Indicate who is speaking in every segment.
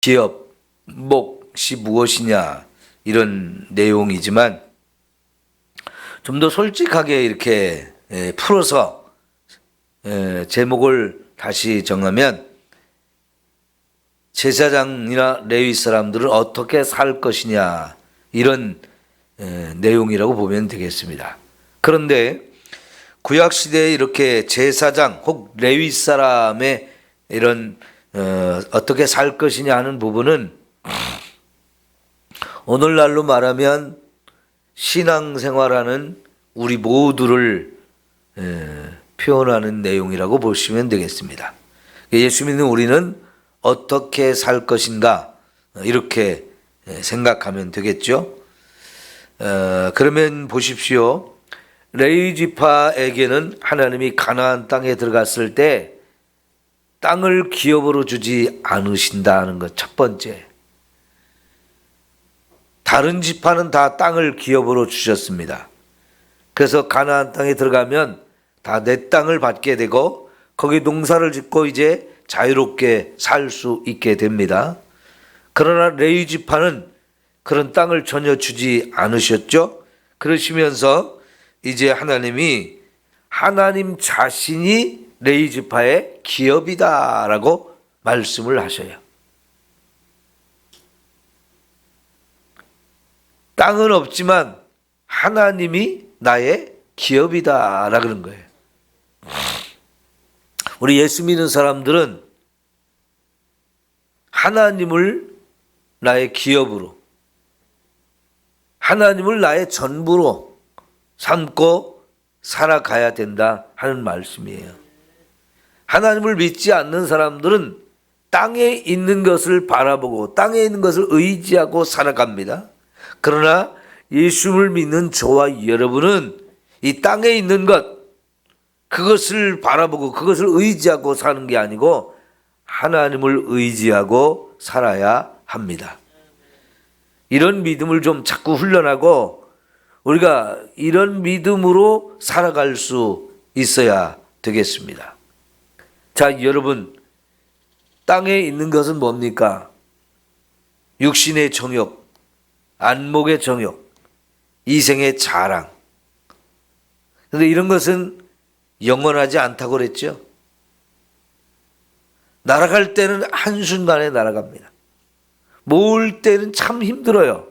Speaker 1: 기업, 몫이 무엇이냐 이런 내용이지만 좀 더 솔직하게 이렇게 풀어서 제목을 다시 정하면 제사장이나 레위 사람들은 어떻게 살 것이냐 이런 내용이라고 보면 되겠습니다. 그런데 구약시대에 이렇게 제사장 혹 레위 사람의 이런 어떻게 살 것이냐 하는 부분은 오늘날로 말하면 신앙생활하는 우리 모두를 표현하는 내용이라고 보시면 되겠습니다. 예수 믿는 우리는 어떻게 살 것인가 이렇게 생각하면 되겠죠. 그러면 보십시오. 레위 지파에게는 하나님이 가나안 땅에 들어갔을 때 땅을 기업으로 주지 않으신다는 것 첫 번째. 다른 지파는 다 땅을 기업으로 주셨습니다. 그래서 가나안 땅에 들어가면 다 내 땅을 받게 되고 거기 농사를 짓고 이제 자유롭게 살 수 있게 됩니다. 그러나 레위 지파는 그런 땅을 전혀 주지 않으셨죠. 그러시면서 이제 하나님이 하나님 자신이 레위 지파의 기업이다라고 말씀을 하셔요. 땅은 없지만 하나님이 나의 기업이다라 그런 거예요. 우리 예수 믿는 사람들은 하나님을 나의 기업으로, 하나님을 나의 전부로 삼고 살아가야 된다 하는 말씀이에요. 하나님을 믿지 않는 사람들은 땅에 있는 것을 바라보고 땅에 있는 것을 의지하고 살아갑니다. 그러나 예수를 믿는 저와 여러분은 이 땅에 있는 것, 그것을 바라보고 그것을 의지하고 사는 게 아니고 하나님을 의지하고 살아야 합니다. 이런 믿음을 좀 자꾸 훈련하고 우리가 이런 믿음으로 살아갈 수 있어야 되겠습니다. 자, 여러분, 땅에 있는 것은 뭡니까? 육신의 정욕, 안목의 정욕, 이생의 자랑. 그런데 이런 것은 영원하지 않다고 그랬죠. 날아갈 때는 한순간에 날아갑니다. 모을 때는 참 힘들어요.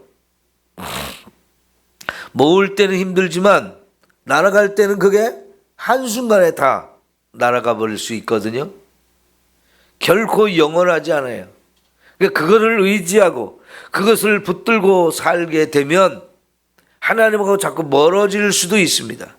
Speaker 1: 모을 때는 힘들지만 날아갈 때는 그게 한순간에 다 날아가 버릴 수 있거든요. 결코 영원하지 않아요. 그거를 의지하고 그것을 붙들고 살게 되면 하나님하고 자꾸 멀어질 수도 있습니다.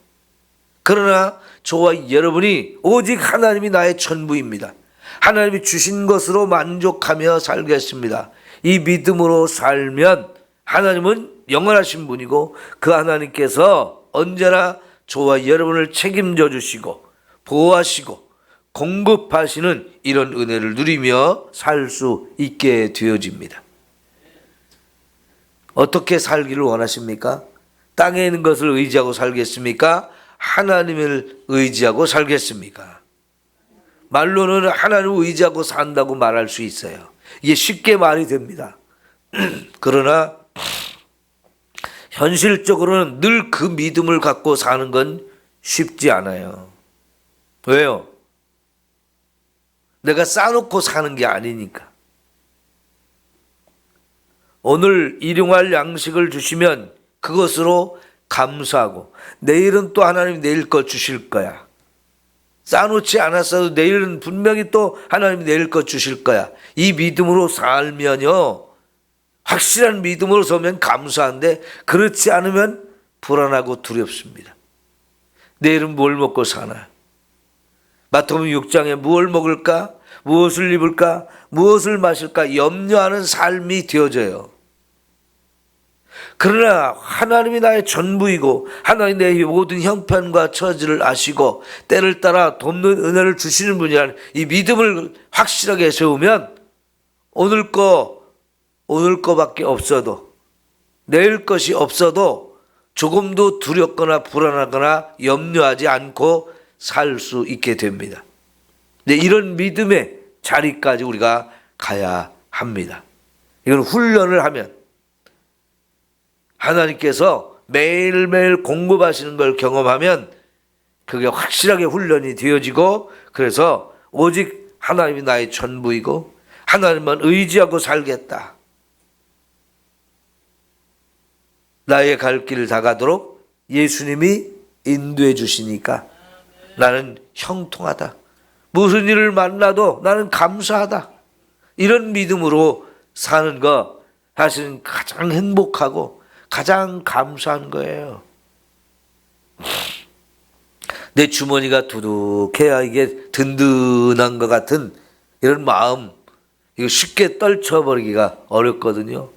Speaker 1: 그러나 저와 여러분이 오직 하나님이 나의 전부입니다. 하나님이 주신 것으로 만족하며 살겠습니다. 이 믿음으로 살면 하나님은 영원하신 분이고 그 하나님께서 언제나 저와 여러분을 책임져 주시고 보호하시고 공급하시는 이런 은혜를 누리며 살 수 있게 되어집니다. 어떻게 살기를 원하십니까? 땅에 있는 것을 의지하고 살겠습니까? 하나님을 의지하고 살겠습니까? 말로는 하나님을 의지하고 산다고 말할 수 있어요. 이게 쉽게 말이 됩니다. 그러나 현실적으로는 늘 그 믿음을 갖고 사는 건 쉽지 않아요. 왜요? 내가 쌓아놓고 사는 게 아니니까. 오늘 일용할 양식을 주시면 그것으로 감사하고 내일은 또 하나님이 내일 것 주실 거야. 쌓아놓지 않았어도 내일은 분명히 또 하나님이 내일 것 주실 거야. 이 믿음으로 살면요, 확실한 믿음으로 서면 감사한데 그렇지 않으면 불안하고 두렵습니다. 내일은 뭘 먹고 사나? 마태복음 6장에 무엇을 먹을까? 무엇을 입을까? 무엇을 마실까? 염려하는 삶이 되어져요. 그러나 하나님이 나의 전부이고 하나님이 내 모든 형편과 처지를 아시고 때를 따라 돕는 은혜를 주시는 분이라는 이 믿음을 확실하게 세우면 오늘 거밖에 없어도 내일 것이 없어도 조금도 두렵거나 불안하거나 염려하지 않고 살 수 있게 됩니다. 네, 이런 믿음의 자리까지 우리가 가야 합니다. 이건 훈련을 하면 하나님께서 매일매일 공급하시는 걸 경험하면 그게 확실하게 훈련이 되어지고, 그래서 오직 하나님이 나의 전부이고 하나님만 의지하고 살겠다. 나의 갈 길을 다 가도록 예수님이 인도해 주시니까 나는 형통하다. 무슨 일을 만나도 나는 감사하다. 이런 믿음으로 사는 거 사실은 가장 행복하고 가장 감사한 거예요. 내 주머니가 두둑해야 이게 든든한 것 같은 이런 마음, 이거 쉽게 떨쳐버리기가 어렵거든요.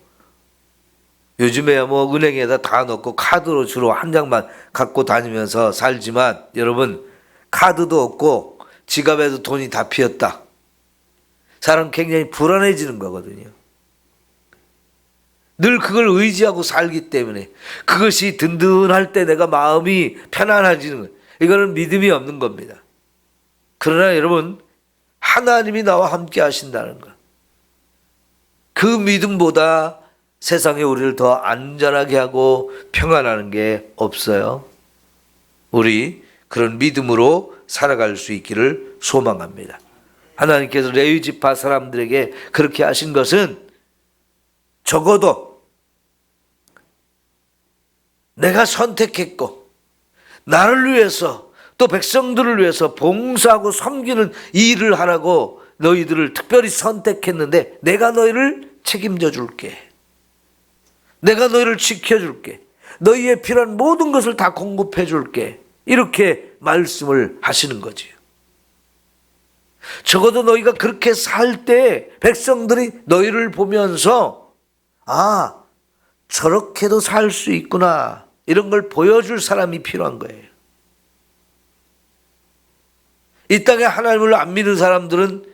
Speaker 1: 요즘에야 뭐 은행에다 다 넣고 카드로 주로 한 장만 갖고 다니면서 살지만, 여러분, 카드도 없고 지갑에도 돈이 다 비었다. 사람 굉장히 불안해지는 거거든요. 늘 그걸 의지하고 살기 때문에 그것이 든든할 때 내가 마음이 편안해지는 거예요. 이거는 믿음이 없는 겁니다. 그러나 여러분, 하나님이 나와 함께 하신다는 것, 그 믿음보다 세상에 우리를 더 안전하게 하고 평안하는 게 없어요. 우리 그런 믿음으로 살아갈 수 있기를 소망합니다. 하나님께서 레위 지파 사람들에게 그렇게 하신 것은 적어도 내가 선택했고 나를 위해서 또 백성들을 위해서 봉사하고 섬기는 일을 하라고 너희들을 특별히 선택했는데 내가 너희를 책임져 줄게. 내가 너희를 지켜줄게. 너희의 필요한 모든 것을 다 공급해 줄게. 이렇게 말씀을 하시는 거지요. 적어도 너희가 그렇게 살 때 백성들이 너희를 보면서 아, 저렇게도 살 수 있구나, 이런 걸 보여줄 사람이 필요한 거예요. 이 땅에 하나님을 안 믿는 사람들은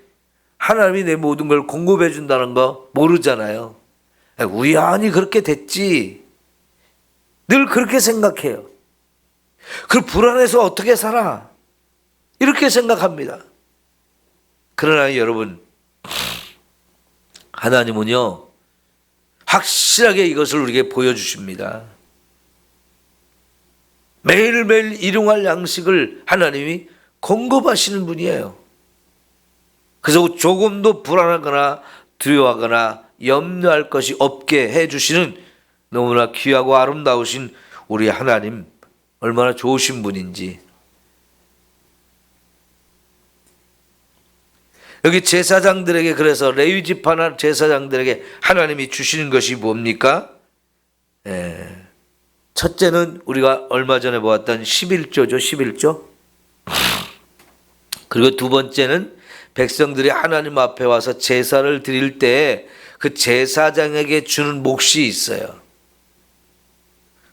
Speaker 1: 하나님이 내 모든 걸 공급해 준다는 거 모르잖아요. 우연히 그렇게 됐지, 늘 그렇게 생각해요. 그 불안해서 어떻게 살아, 이렇게 생각합니다. 그러나 여러분, 하나님은요 확실하게 이것을 우리에게 보여주십니다. 매일매일 일용할 양식을 하나님이 공급하시는 분이에요. 그래서 조금도 불안하거나 두려워하거나 염려할 것이 없게 해주시는 너무나 귀하고 아름다우신 우리 하나님, 얼마나 좋으신 분인지. 여기 제사장들에게, 그래서 레위 지파나 제사장들에게 하나님이 주시는 것이 뭡니까? 첫째는 우리가 얼마 전에 보았던 11조죠. 11조. 그리고 두 번째는 백성들이 하나님 앞에 와서 제사를 드릴 때 그 제사장에게 주는 몫이 있어요.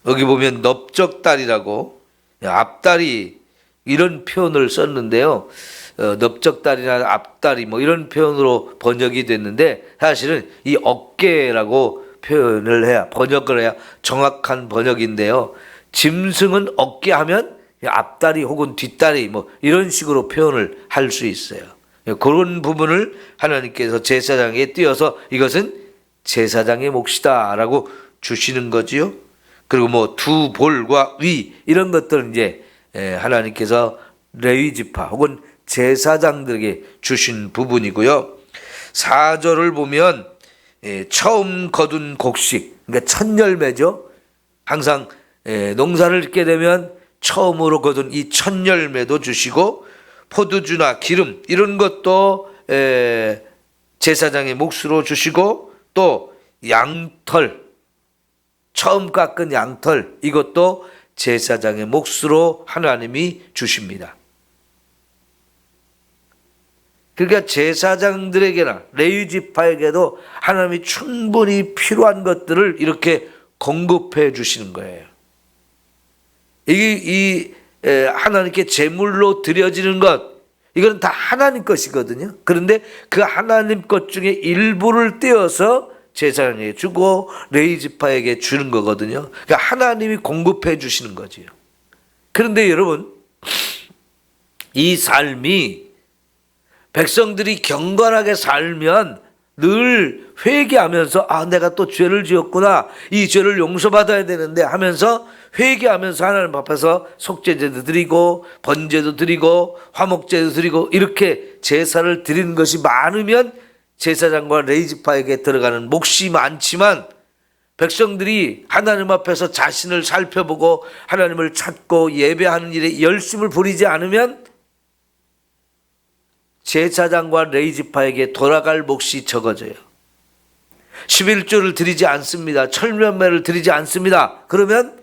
Speaker 1: 여기 보면 넓적다리라고, 앞다리, 이런 표현을 썼는데요. 넓적다리나 앞다리 뭐 이런 표현으로 번역이 됐는데, 사실은 이 어깨라고 표현을 해야, 번역을 해야 정확한 번역인데요. 짐승은 어깨 하면 앞다리 혹은 뒷다리 뭐 이런 식으로 표현을 할 수 있어요. 그런 부분을 하나님께서 제사장에게 띄어서 이것은 제사장의 몫이다 라고 주시는 거지요. 그리고 뭐 두 볼과 위, 이런 것들은 이제 하나님께서 레위 지파 혹은 제사장들에게 주신 부분이고요. 4절을 보면 처음 거둔 곡식, 그러니까 첫 열매죠. 항상 농사를 짓게 되면 처음으로 거둔 이 첫 열매도 주시고, 포도주나 기름 이런 것도 제사장의 몫으로 주시고, 또 양털, 처음 깎은 양털, 이것도 제사장의 몫으로 하나님이 주십니다. 그러니까 제사장들에게나 레위 지파에게도 하나님이 충분히 필요한 것들을 이렇게 공급해 주시는 거예요. 이 하나님께 제물로 드려지는 것, 이건 다 하나님 것이거든요. 그런데 그 하나님 것 중에 일부를 떼어서 제사장에게 주고 레위 지파에게 주는 거거든요. 그러니까 하나님이 공급해 주시는 거지요. 그런데 여러분, 이 삶이 백성들이 경건하게 살면 늘 회개하면서 아 내가 또 죄를 지었구나, 이 죄를 용서받아야 되는데 하면서 회개하면서 하나님 앞에서 속죄제도 드리고 번제도 드리고 화목제도 드리고 이렇게 제사를 드리는 것이 많으면 제사장과 레위지파에게 들어가는 몫이 많지만, 백성들이 하나님 앞에서 자신을 살펴보고 하나님을 찾고 예배하는 일에 열심을 부리지 않으면 제사장과 레위지파에게 돌아갈 몫이 적어져요. 11조를 드리지 않습니다. 철면매를 드리지 않습니다. 그러면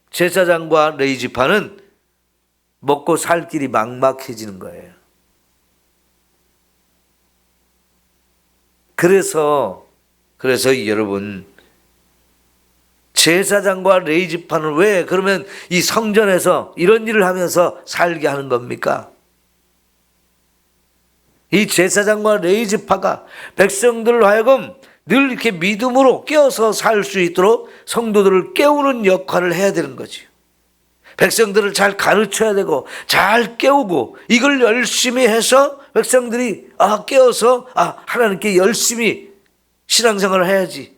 Speaker 1: 제사장과 레위지파는 먹고 살 길이 막막해지는 거예요. 그래서 여러분, 제사장과 레위지파는 왜 그러면 이 성전에서 이런 일을 하면서 살게 하는 겁니까? 이 제사장과 레위지파가 백성들로 하여금 늘 이렇게 믿음으로 깨어서 살 수 있도록 성도들을 깨우는 역할을 해야 되는 거지요. 백성들을 잘 가르쳐야 되고 잘 깨우고, 이걸 열심히 해서 백성들이 깨어서 하나님께 열심히 신앙생활을 해야지,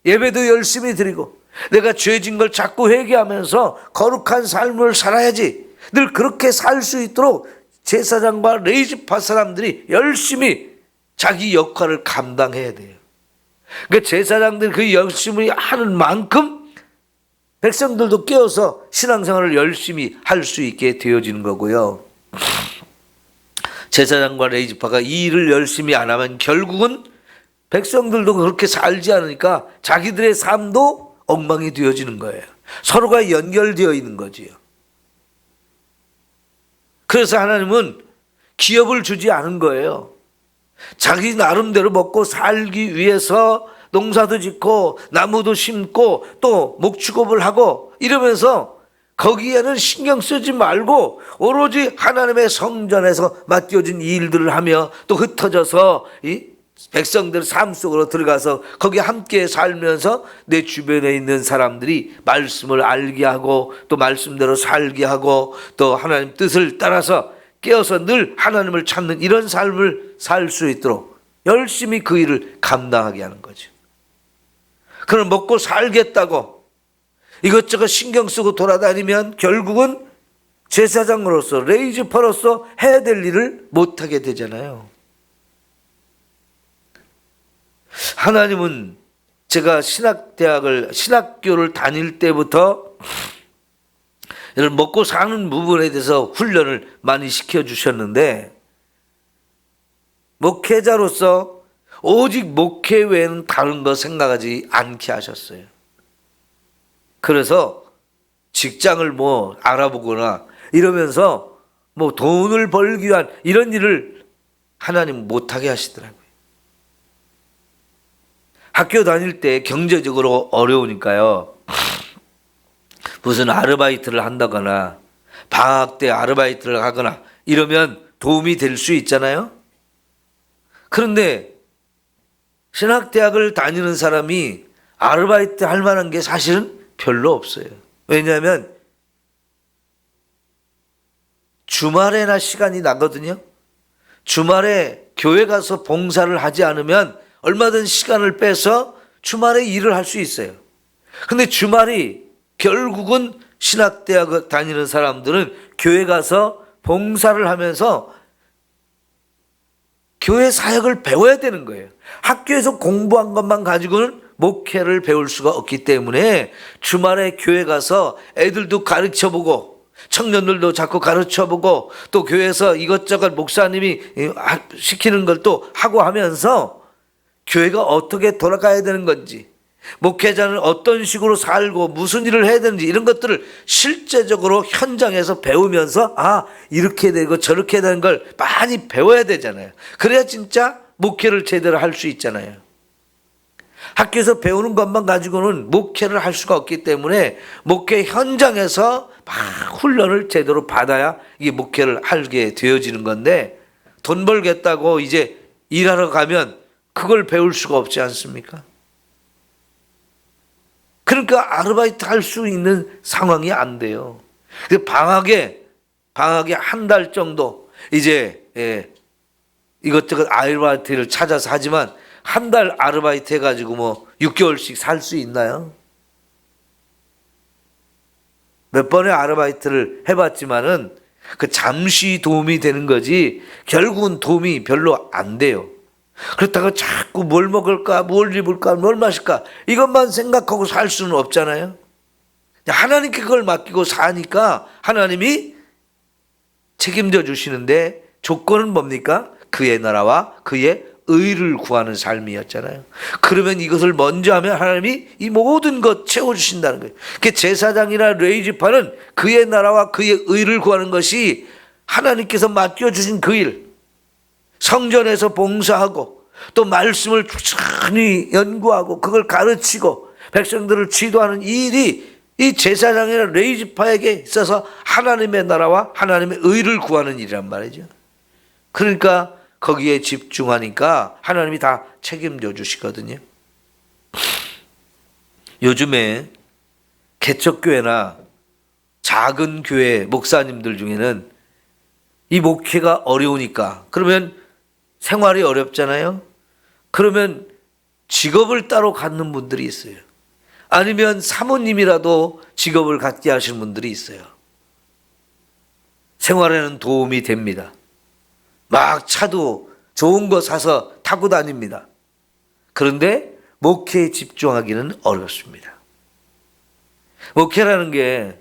Speaker 1: 예배도 열심히 드리고 내가 죄진 걸 자꾸 회개하면서 거룩한 삶을 살아야지, 늘 그렇게 살 수 있도록 제사장과 레위지파 사람들이 열심히 자기 역할을 감당해야 돼요. 그러니까 제사장들이 그 열심히 하는 만큼 백성들도 깨어서 신앙생활을 열심히 할 수 있게 되어지는 거고요. 제사장과 레위지파가 이 일을 열심히 안 하면 결국은 백성들도 그렇게 살지 않으니까 자기들의 삶도 엉망이 되어지는 거예요. 서로가 연결되어 있는 거지요. 그래서 하나님은 기업을 주지 않은 거예요. 자기 나름대로 먹고 살기 위해서 농사도 짓고 나무도 심고 또 목축업을 하고 이러면서 거기에는 신경 쓰지 말고 오로지 하나님의 성전에서 맡겨진 일들을 하며 또 흩어져서 이 백성들 삶 속으로 들어가서 거기 함께 살면서 내 주변에 있는 사람들이 말씀을 알게 하고 또 말씀대로 살게 하고 또 하나님 뜻을 따라서 깨어서 늘 하나님을 찾는 이런 삶을 살 수 있도록 열심히 그 일을 감당하게 하는 거죠. 그럼 먹고 살겠다고 이것저것 신경 쓰고 돌아다니면 결국은 제사장으로서 레위지파로서 해야 될 일을 못하게 되잖아요. 하나님은 제가 신학교를 다닐 때부터 이런 먹고 사는 부분에 대해서 훈련을 많이 시켜주셨는데, 목회자로서 오직 목회 외에는 다른 거 생각하지 않게 하셨어요. 그래서 직장을 알아보거나 이러면서 돈을 벌기 위한 이런 일을 하나님 못하게 하시더라고요. 학교 다닐 때 경제적으로 어려우니까요, 무슨 아르바이트를 한다거나 방학 때 아르바이트를 하거나 이러면 도움이 될 수 있잖아요. 그런데 신학대학을 다니는 사람이 아르바이트 할 만한 게 사실은 별로 없어요. 왜냐하면 주말에나 시간이 나거든요. 주말에 교회 가서 봉사를 하지 않으면 얼마든 시간을 빼서 주말에 일을 할 수 있어요. 근데 주말이 결국은 신학대학 다니는 사람들은 교회 가서 봉사를 하면서 교회 사역을 배워야 되는 거예요. 학교에서 공부한 것만 가지고는 목회를 배울 수가 없기 때문에 주말에 교회 가서 애들도 가르쳐보고 청년들도 자꾸 가르쳐보고 또 교회에서 이것저것 목사님이 시키는 걸 또 하고 하면서 교회가 어떻게 돌아가야 되는 건지, 목회자는 어떤 식으로 살고 무슨 일을 해야 되는지 이런 것들을 실제적으로 현장에서 배우면서 이렇게 되고 저렇게 되는 걸 많이 배워야 되잖아요. 그래야 진짜 목회를 제대로 할 수 있잖아요. 학교에서 배우는 것만 가지고는 목회를 할 수가 없기 때문에 목회 현장에서 막 훈련을 제대로 받아야 이게 목회를 하게 되어지는 건데, 돈 벌겠다고 이제 일하러 가면 그걸 배울 수가 없지 않습니까? 그러니까 아르바이트 할 수 있는 상황이 안 돼요. 방학에 한 달 정도 이제 이것저것 아르바이트를 찾아서 하지만 한 달 아르바이트 해가지고 뭐 6개월씩 살 수 있나요? 몇 번의 아르바이트를 해봤지만은 그 잠시 도움이 되는 거지 결국은 도움이 별로 안 돼요. 그렇다고 자꾸 뭘 먹을까, 뭘 입을까, 뭘 마실까 이것만 생각하고 살 수는 없잖아요. 하나님께 그걸 맡기고 사니까 하나님이 책임져 주시는데 조건은 뭡니까? 그의 나라와 그의 의를 구하는 삶이었잖아요. 그러면 이것을 먼저 하면 하나님이 이 모든 것 채워주신다는 거예요. 그 제사장이나 레위지파는 그의 나라와 그의 의를 구하는 것이 하나님께서 맡겨주신 그 일, 성전에서 봉사하고 또 말씀을 꾸준히 연구하고 그걸 가르치고 백성들을 지도하는 이 일이 이 제사장이나 레위지파에게 있어서 하나님의 나라와 하나님의 의를 구하는 일이란 말이죠. 그러니까 거기에 집중하니까 하나님이 다 책임져 주시거든요. 요즘에 개척교회나 작은 교회 목사님들 중에는 이 목회가 어려우니까 그러면 생활이 어렵잖아요. 그러면 직업을 따로 갖는 분들이 있어요. 아니면 사모님이라도 직업을 갖게 하시는 분들이 있어요. 생활에는 도움이 됩니다. 막 차도 좋은 거 사서 타고 다닙니다. 그런데 목회에 집중하기는 어렵습니다. 목회라는 게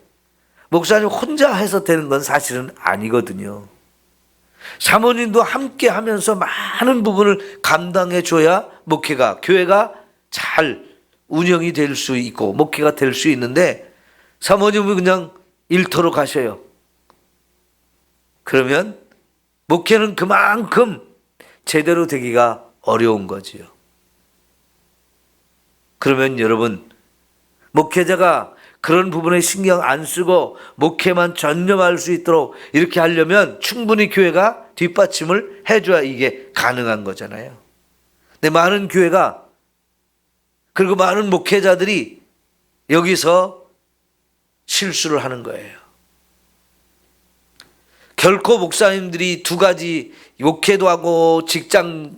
Speaker 1: 목사님 혼자 해서 되는 건 사실은 아니거든요. 사모님도 함께 하면서 많은 부분을 감당해 줘야 목회가, 교회가 잘 운영이 될 수 있고 목회가 될 수 있는데 사모님은 그냥 일터로 가셔요. 그러면 목회는 그만큼 제대로 되기가 어려운 거지요. 그러면 여러분, 목회자가 그런 부분에 신경 안 쓰고 목회만 전념할 수 있도록 이렇게 하려면 충분히 교회가 뒷받침을 해줘야 이게 가능한 거잖아요. 근데 많은 교회가 그리고 많은 목회자들이 여기서 실수를 하는 거예요. 결코 목사님들이 두 가지 목회도 하고 직장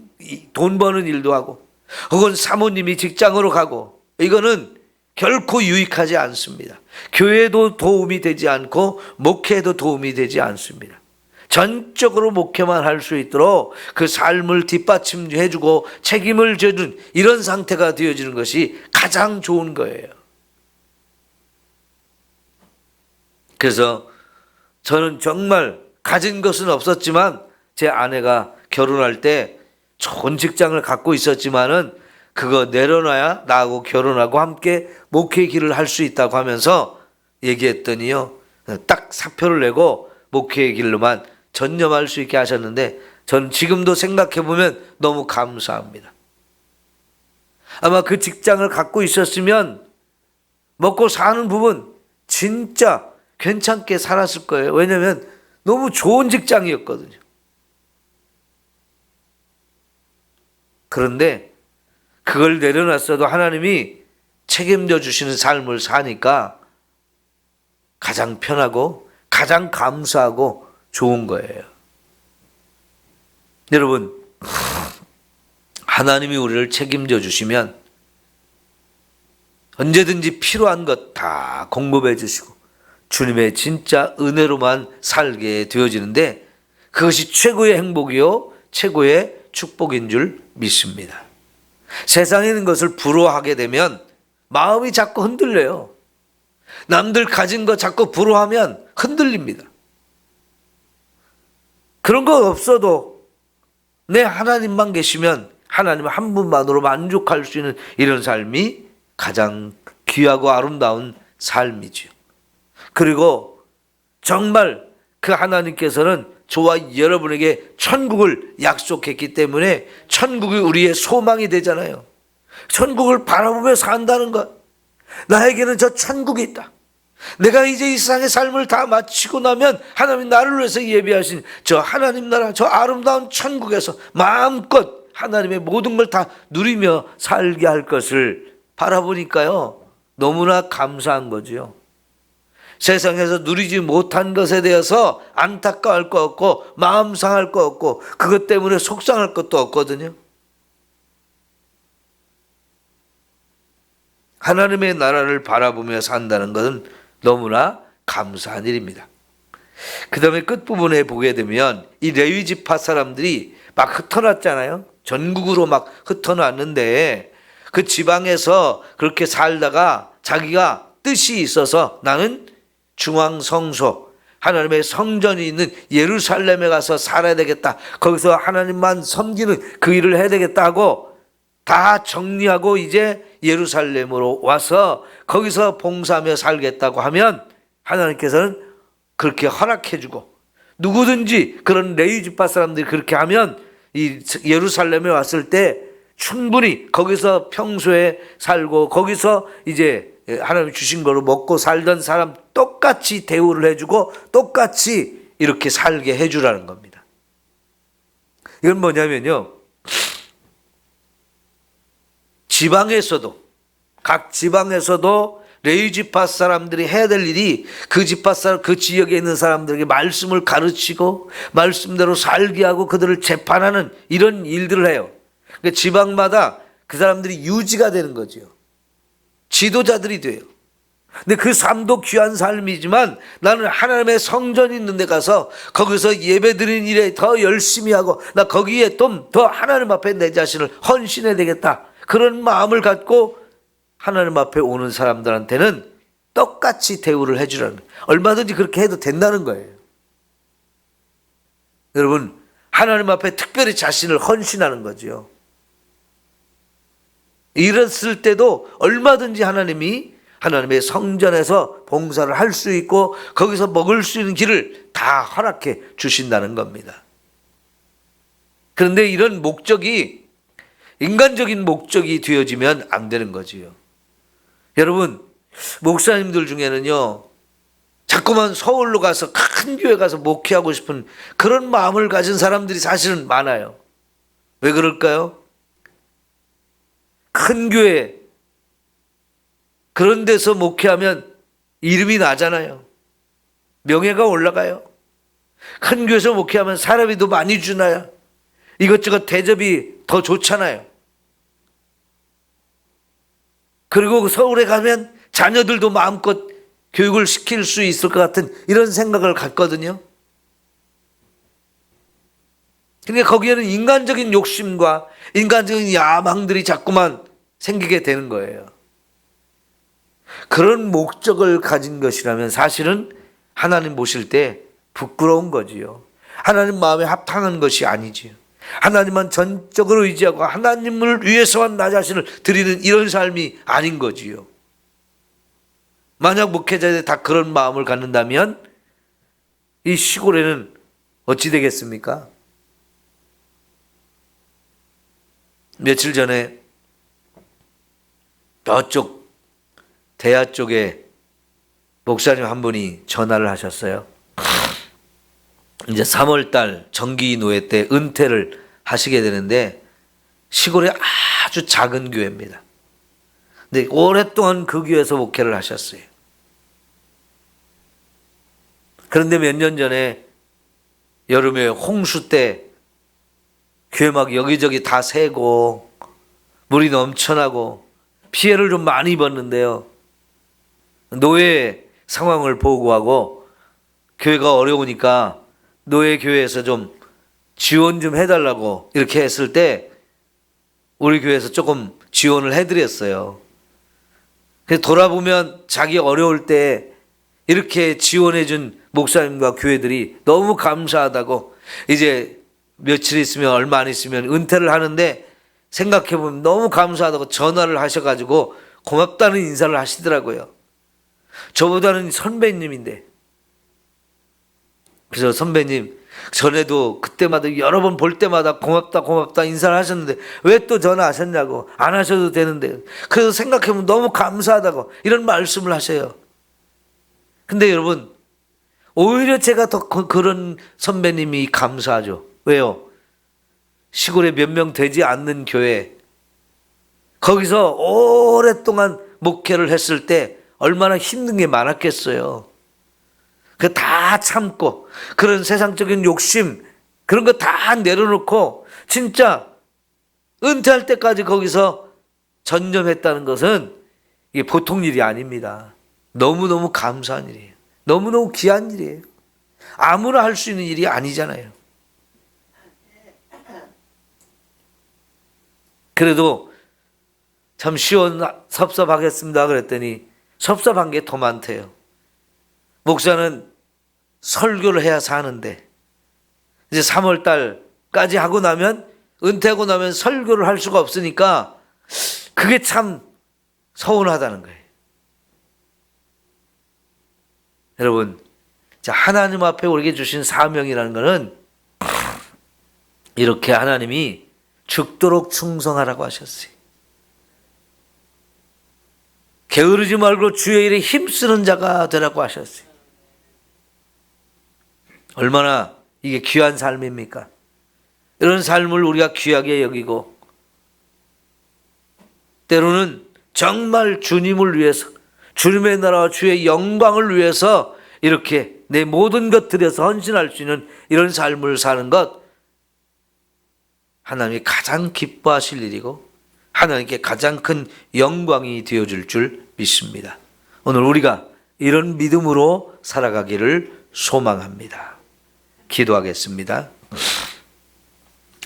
Speaker 1: 돈 버는 일도 하고 혹은 사모님이 직장으로 가고 이거는 결코 유익하지 않습니다. 교회도 도움이 되지 않고 목회도 도움이 되지 않습니다. 전적으로 목회만 할 수 있도록 그 삶을 뒷받침해주고 책임을 져준 이런 상태가 되어지는 것이 가장 좋은 거예요. 그래서 저는 정말 가진 것은 없었지만 제 아내가 결혼할 때 좋은 직장을 갖고 있었지만은 그거 내려놔야 나하고 결혼하고 함께 목회 길을 할 수 있다고 하면서 얘기했더니요. 딱 사표를 내고 목회의 길로만 전념할 수 있게 하셨는데 전 지금도 생각해 보면 너무 감사합니다. 아마 그 직장을 갖고 있었으면 먹고 사는 부분 진짜 괜찮게 살았을 거예요. 왜냐하면 너무 좋은 직장이었거든요. 그런데 그걸 내려놨어도 하나님이 책임져 주시는 삶을 사니까 가장 편하고 가장 감사하고 좋은 거예요. 여러분, 하나님이 우리를 책임져 주시면 언제든지 필요한 것 다 공급해 주시고 주님의 진짜 은혜로만 살게 되어지는데 그것이 최고의 행복이요 최고의 축복인 줄 믿습니다. 세상에 있는 것을 부러워하게 되면 마음이 자꾸 흔들려요. 남들 가진 거 자꾸 부러워하면 흔들립니다. 그런 거 없어도 내 하나님만 계시면 하나님 한 분만으로 만족할 수 있는 이런 삶이 가장 귀하고 아름다운 삶이죠. 그리고 정말 그 하나님께서는 저와 여러분에게 천국을 약속했기 때문에 천국이 우리의 소망이 되잖아요. 천국을 바라보며 산다는 것. 나에게는 저 천국이 있다. 내가 이제 이 세상의 삶을 다 마치고 나면 하나님이 나를 위해서 예비하신 저 하나님 나라, 저 아름다운 천국에서 마음껏 하나님의 모든 걸 다 누리며 살게 할 것을 바라보니까요. 너무나 감사한 거지요. 세상에서 누리지 못한 것에 대해서 안타까워할 거 없고 마음 상할 거 없고 그것 때문에 속상할 것도 없거든요. 하나님의 나라를 바라보며 산다는 것은 너무나 감사한 일입니다. 그 다음에 끝부분에 보게 되면 이 레위 지파 사람들이 막 흩어났잖아요. 전국으로 막 흩어났는데 그 지방에서 그렇게 살다가 자기가 뜻이 있어서 나는 중앙성소 하나님의 성전이 있는 예루살렘에 가서 살아야 되겠다. 거기서 하나님만 섬기는 그 일을 해야 되겠다 하고 다 정리하고 이제 예루살렘으로 와서 거기서 봉사하며 살겠다고 하면 하나님께서는 그렇게 허락해 주고 누구든지 그런 레위 지파 사람들이 그렇게 하면 이 예루살렘에 왔을 때 충분히 거기서 평소에 살고 거기서 이제 하나님 주신 거로 먹고 살던 사람 똑같이 대우를 해주고 똑같이 이렇게 살게 해주라는 겁니다. 이건 뭐냐면요, 지방에서도 각 지방에서도 레위 지파 사람들이 해야 될 일이 그 지파 사람 그 지역에 있는 사람들에게 말씀을 가르치고 말씀대로 살게 하고 그들을 재판하는 이런 일들을 해요. 그러니까 지방마다 그 사람들이 유지가 되는 거죠. 지도자들이 돼요. 근데 그 삶도 귀한 삶이지만 나는 하나님의 성전이 있는 데 가서 거기서 예배 드리는 일에 더 열심히 하고 나 거기에 좀 더 하나님 앞에 내 자신을 헌신해야 되겠다. 그런 마음을 갖고 하나님 앞에 오는 사람들한테는 똑같이 대우를 해주라는 거예요. 얼마든지 그렇게 해도 된다는 거예요. 여러분, 하나님 앞에 특별히 자신을 헌신하는 거죠. 이랬을 때도 얼마든지 하나님이 하나님의 성전에서 봉사를 할 수 있고 거기서 먹을 수 있는 길을 다 허락해 주신다는 겁니다. 그런데 이런 목적이 인간적인 목적이 되어지면 안 되는 거지요. 여러분, 목사님들 중에는요, 자꾸만 서울로 가서 큰 교회 가서 목회하고 싶은 그런 마음을 가진 사람들이 사실은 많아요. 왜 그럴까요? 큰 교회 그런 데서 목회하면 이름이 나잖아요. 명예가 올라가요. 큰 교회에서 목회하면 사람이 더 많이 주나요? 이것저것 대접이 더 좋잖아요. 그리고 서울에 가면 자녀들도 마음껏 교육을 시킬 수 있을 것 같은 이런 생각을 갖거든요. 그러니까 거기에는 인간적인 욕심과 인간적인 야망들이 자꾸만 생기게 되는 거예요. 그런 목적을 가진 것이라면 사실은 하나님 보실 때 부끄러운 거지요. 하나님 마음에 합당한 것이 아니지요. 하나님만 전적으로 의지하고 하나님을 위해서만 나 자신을 드리는 이런 삶이 아닌 거지요. 만약 목회자들이 다 그런 마음을 갖는다면 이 시골에는 어찌 되겠습니까? 며칠 전에 저쪽 대야 쪽에 목사님 한 분이 전화를 하셨어요. 이제 3월달 정기 노예 때 은퇴를 하시게 되는데 시골에 아주 작은 교회입니다. 근데 오랫동안 그 교회에서 목회를 하셨어요. 그런데 몇 년 전에 여름에 홍수 때 교회 막 여기저기 다 새고 물이 넘쳐나고 피해를 좀 많이 입었는데요. 노예 상황을 보고하고 교회가 어려우니까 노예 교회에서 좀 지원 좀 해달라고 이렇게 했을 때 우리 교회에서 조금 지원을 해드렸어요. 그래서 돌아보면 자기 어려울 때 이렇게 지원해준 목사님과 교회들이 너무 감사하다고 이제 며칠 있으면 얼마 안 있으면 은퇴를 하는데 생각해보면 너무 감사하다고 전화를 하셔가지고 고맙다는 인사를 하시더라고요. 저보다는 선배님인데. 그래서 선배님 전에도 그때마다 여러 번 볼 때마다 고맙다 인사를 하셨는데 왜 또 전화하셨냐고. 안 하셔도 되는데. 그래서 생각해보면 너무 감사하다고 이런 말씀을 하셔요. 근데 여러분 오히려 제가 더 그런 선배님이 감사하죠. 왜요? 시골에 몇 명 되지 않는 교회 거기서 오랫동안 목회를 했을 때 얼마나 힘든 게 많았겠어요. 그 다 참고 그런 세상적인 욕심 그런 거 다 내려놓고 진짜 은퇴할 때까지 거기서 전념했다는 것은 이게 보통 일이 아닙니다. 너무너무 감사한 일이에요. 너무너무 귀한 일이에요. 아무나 할 수 있는 일이 아니잖아요. 그래도 참 섭섭하겠습니다 그랬더니 섭섭한 게 더 많대요. 목사는 설교를 해야 사는데 이제 3월 달까지 하고 나면 은퇴하고 나면 설교를 할 수가 없으니까 그게 참 서운하다는 거예요. 여러분, 하나님 앞에 우리에게 주신 사명이라는 것은 이렇게 하나님이 죽도록 충성하라고 하셨어요. 게으르지 말고 주의 일에 힘쓰는 자가 되라고 하셨어요. 얼마나 이게 귀한 삶입니까? 이런 삶을 우리가 귀하게 여기고 때로는 정말 주님을 위해서 주님의 나라와 주의 영광을 위해서 이렇게 내 모든 것들에서 헌신할 수 있는 이런 삶을 사는 것 하나님이 가장 기뻐하실 일이고 하나님께 가장 큰 영광이 되어줄 줄 믿습니다. 오늘 우리가 이런 믿음으로 살아가기를 소망합니다. 기도하겠습니다.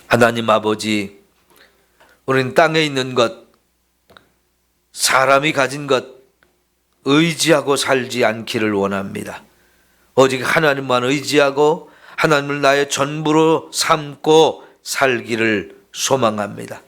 Speaker 1: 하나님 아버지, 우리는 땅에 있는 것, 사람이 가진 것 의지하고 살지 않기를 원합니다. 오직 하나님만 의지하고 하나님을 나의 전부로 삼고 살기를 소망합니다.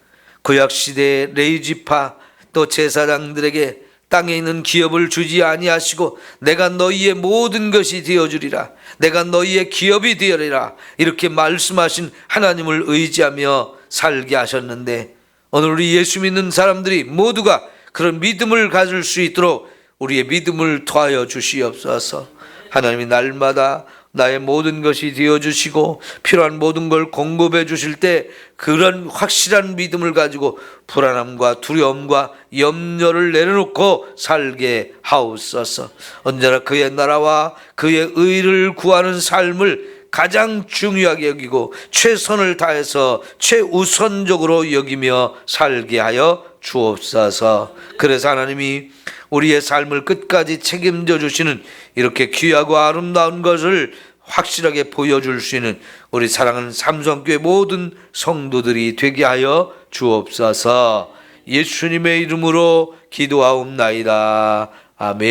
Speaker 1: 구약시대의 레위지파 또 제사장들에게 땅에 있는 기업을 주지 아니하시고 내가 너희의 모든 것이 되어주리라, 내가 너희의 기업이 되어리라 이렇게 말씀하신 하나님을 의지하며 살게 하셨는데 오늘 우리 예수 믿는 사람들이 모두가 그런 믿음을 가질 수 있도록 우리의 믿음을 더하여 주시옵소서. 하나님이 날마다 나의 모든 것이 되어주시고 필요한 모든 걸 공급해 주실 때 그런 확실한 믿음을 가지고 불안함과 두려움과 염려를 내려놓고 살게 하옵소서. 언제나 그의 나라와 그의 의를 구하는 삶을 가장 중요하게 여기고 최선을 다해서 최우선적으로 여기며 살게 하여 주옵소서. 그래서 하나님이 우리의 삶을 끝까지 책임져 주시는 이렇게 귀하고 아름다운 것을 확실하게 보여줄 수 있는 우리 사랑하는 삼성교회 모든 성도들이 되게 하여 주옵소서. 예수님의 이름으로 기도하옵나이다. 아멘.